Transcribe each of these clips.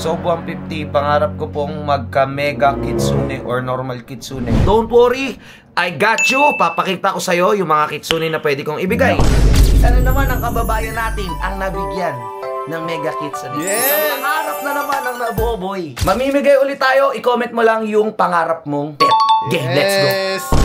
So, 150, pangarap ko pong magka-mega kitsune or normal kitsune. Don't worry, I got you. Papakita ko sa'yo yung mga kitsune na pwede kong ibigay. Ano naman ang kababayan natin ang nabigyan ng mega kitsune? Yes! Isang pangarap na naman ang nabuo, boy. Mamimigay ulit tayo. I-comment mo lang yung pangarap mong pet. Okay, let's go.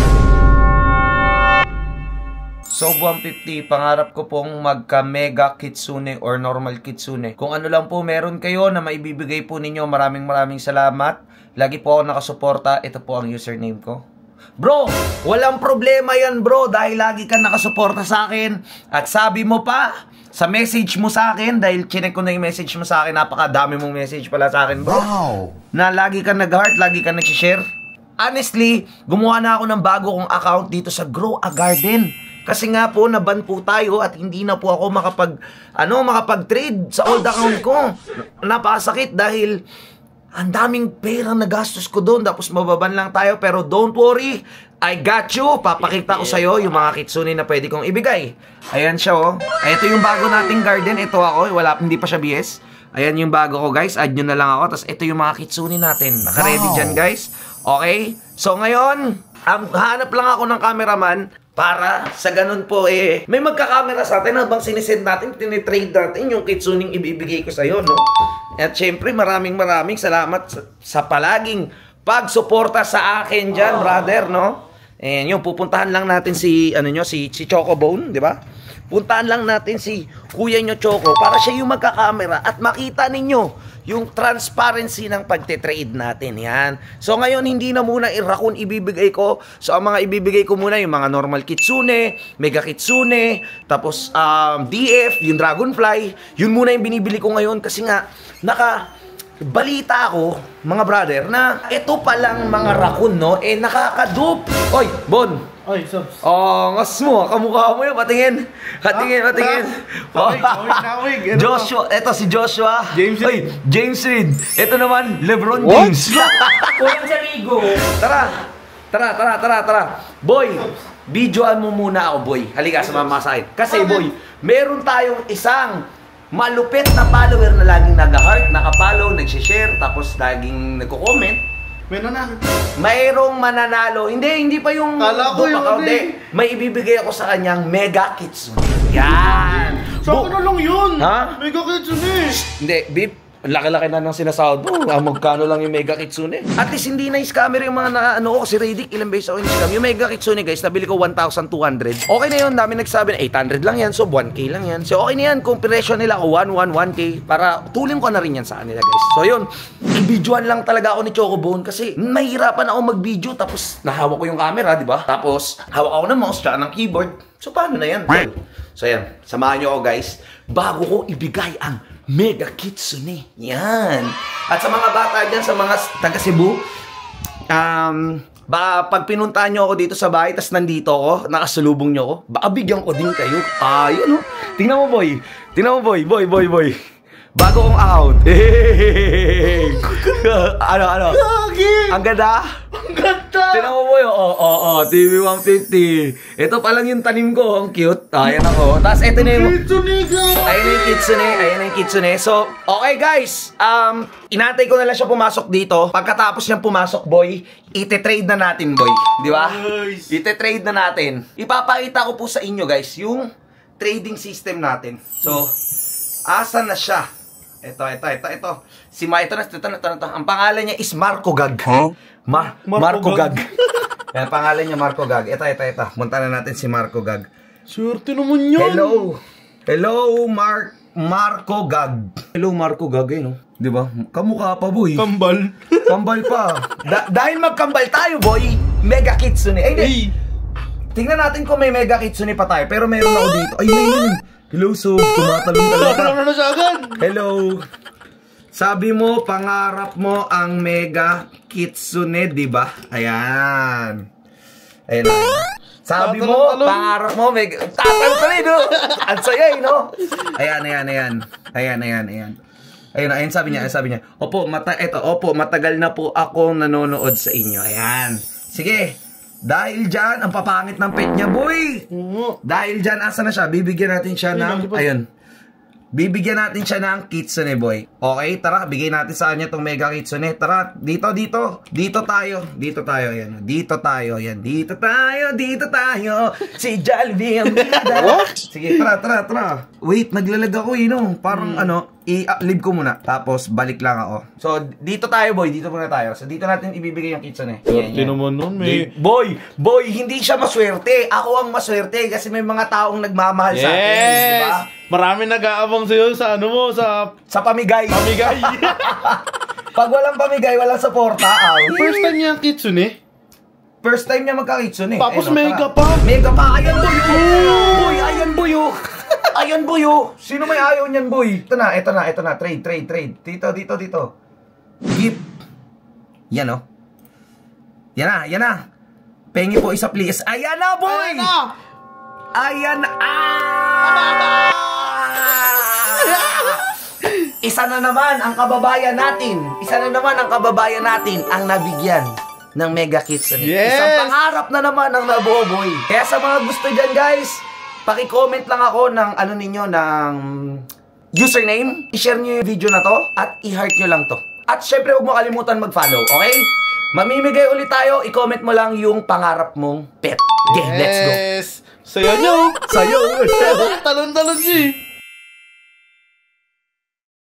So, 150, pangarap ko pong magka-mega kitsune or normal kitsune. Kung ano lang po meron kayo na maibibigay po ninyo, maraming salamat. Lagi po ako nakasuporta. Ito po ang username ko. Bro, walang problema yan bro, dahil lagi ka nakasuporta sa akin. At sabi mo pa, sa message mo sa akin, dahil chinek ko na yung message mo sa akin, napakadami mong message pala sa akin bro. Wow. Na lagi ka nag-heart, lagi ka nag-share. Honestly, gumawa na ako ng bago kong account dito sa Grow a Garden. Kasi nga po, naban po tayo at hindi na po ako makapag-trade sa old account ko. Napakasakit dahil ang daming pera na gastos ko doon. Tapos mababan lang tayo. Pero don't worry, I got you. Papakita ko sa'yo yung mga kitsune na pwede kong ibigay. Ayan siya oh. Ito yung bago nating garden. Ito ako. Hindi pa siya BS. Ayan yung bago ko guys. Add nyo na lang ako. Tapos ito yung mga kitsune natin. Naka-ready dyan guys. Okay? So ngayon, hanap lang ako ng cameraman. Para sa ganun po may magkakamera sa atin habang sinisend natin, tinitrade natin yung kitsuning ibibigay ko sa'yo, no? At syempre, maraming salamat sa palaging pagsuporta sa akin dyan, brother, no? And yun, pupuntahan lang natin si Chocobone, di ba? Puntahan lang natin si kuya nyo Choco para siya yung magkakamera at makita ninyo yung transparency ng pagte-trade natin. Yan. So ngayon, hindi na muna Raccoon ibibigay ko. So ang mga ibibigay ko muna, yung mga normal kitsune, mega kitsune, tapos DF, yung dragonfly. Yun muna yung binibili ko ngayon kasi nga, balita ako, mga brother, na ito palang mga Raccoon, no? Nakakadupe. Oy, Bon! Oy, subs. Oh, ngas mo, kamukha mo yun, patingin. Patingin. Joshua, eto si Joshua. James Reid. Oy, James Reid. Ito naman, LeBron James. Kulang sa ligo. Tara. Boy, videoan mo muna ako, boy. Halika, sumama sa akin. Kasi, boy, meron tayong isang malupit na follower na laging nag-heart, nakapollow, nag-share, tapos laging nagko-comment. May nanalo. Mayroong mananalo. Hindi pa yung kala ko yun May ibibigay ako sa kanyang mega kitsune. Yan. Sa akin na lang yun. Ha? Mega kitsune. Hindi, Bip. Laki-laki na ng sinasahod mo. Magkano lang yung mega kitsune. At least hindi na scammer yung mga si Radic. Ilang beses ako in-scam. Yung mega kitsune guys, nabili ko 1,200. Okay na yun. Dami nagsabi na 800 lang yan. So 1K lang yan. So okay na yan. Kung presyo nila ako 1K. Para tulin ko na rin yan sa kanila guys. So yun. I-videoan lang talaga ako ni Chocobone. Kasi mahirapan ako mag-video. Tapos nahawak ko yung camera, di ba? Tapos hawak ako ng mouse tsaka ng keyboard. So paano na yan? So yan. Samahan nyo ako guys. Bago ko ibigay ang mega kitsune. Yan. At sa mga bata dyan, sa mga taga Cebu, baka pag pinuntahan nyo ako dito sa bahay, tas nandito ako, nakasalubong nyo ako, baka bigyan ko din kayo. Yun o. Tingnan mo, boy. Boy. Bago kong account. Ano? Ang ganda? Ang ganda! Tingnan mo, boy. TV 150. Ito pa lang yung tanim ko. Ang cute. Ayan ako. Tapos ito na yung kitsune. So, okay guys. Inantay ko na lang siya pumasok dito. Pagkatapos niyang pumasok, boy, ite-trade na natin, boy. Di ba? Nice. Ite-trade na natin. Ipapakita ko po sa inyo, guys, yung trading system natin. So, asa na siya? Ito. Ang pangalan niya is Marco Gag. Huh? Marco Gag. Ang pangalan niya Marco Gag. Ito. Punta na natin si Marco Gag. Swerte naman yun. Hello, Marco Gag. Hello, Marco Gag, no? Di ba? Kamukha pa, boy. Kambal pa. Dahil magkambal tayo, boy. Mega kitsune. Tingnan natin kung may mega kitsune pa tayo. Pero meron ako dito. Ayun. Hello, so tumatalong talaga. Na siya agad. Hello. Sabi mo, pangarap mo ang mega kitsune, di ba? Ayan. Sabi mo, pangarap mo, mega... Tatalon, no? Ang saya, no? Ayan, sabi niya. Opo, matagal na po akong nanonood sa inyo. Ayan. Sige. Dahil dyan, ang papangit ng pet niya, boy. Dahil dyan, asa na siya? Bibigyan natin siya ng... Ayun. bibigyan natin siya ng kitsune boy. Okay, tara, bigay natin sa kanya tong mega kitsune. Tara, dito tayo. Dito tayo, yan. Dito tayo, yan. Dito tayo. Si Jollibee ang bida. What? Sige, tara. Wait, naglalag ako Parang i-leave ko muna. Tapos, balik lang ako. So, dito tayo boy. Dito muna tayo. So, dito natin ibibigay yung kitsune. Swerte naman nun, may... Boy, hindi siya maswerte. Ako ang maswerte kasi may mga taong nagmamahal sa atin. Diba? Marami nag-aabang sa'yo sa ano mo, sa Pamigay. pamigay. Pag walang pamigay, walang suporta. First time niya ang kitsune. First time niya magka-kitsune. Tapos Ayun, mega tara. pa. Mega pa. Ayan, boy. Boy, ayan, boy. Ayan, boy. Sino may ayaw niyan, boy? Ito na. Trade. Dito. Gift. Yan, Yan na. Pengi po isa, please. Ayan na, boy. Ayan na. Isa na naman ang kababayan natin ang nabigyan ng mega kitsune. Yes! Isang pangarap na naman ang nabuo, boy. Kaya sa mga gusto dyan, guys, paki-comment lang ako ng ng username. I-share nyo yung video na to at i-heart nyo lang to. At syempre, huwag mo kalimutan mag-follow, okay? Mamimigay ulit tayo. I-comment mo lang yung pangarap mong pet. Okay, let's go. Sayo nyo. Sa'yo. Talon-talon siya.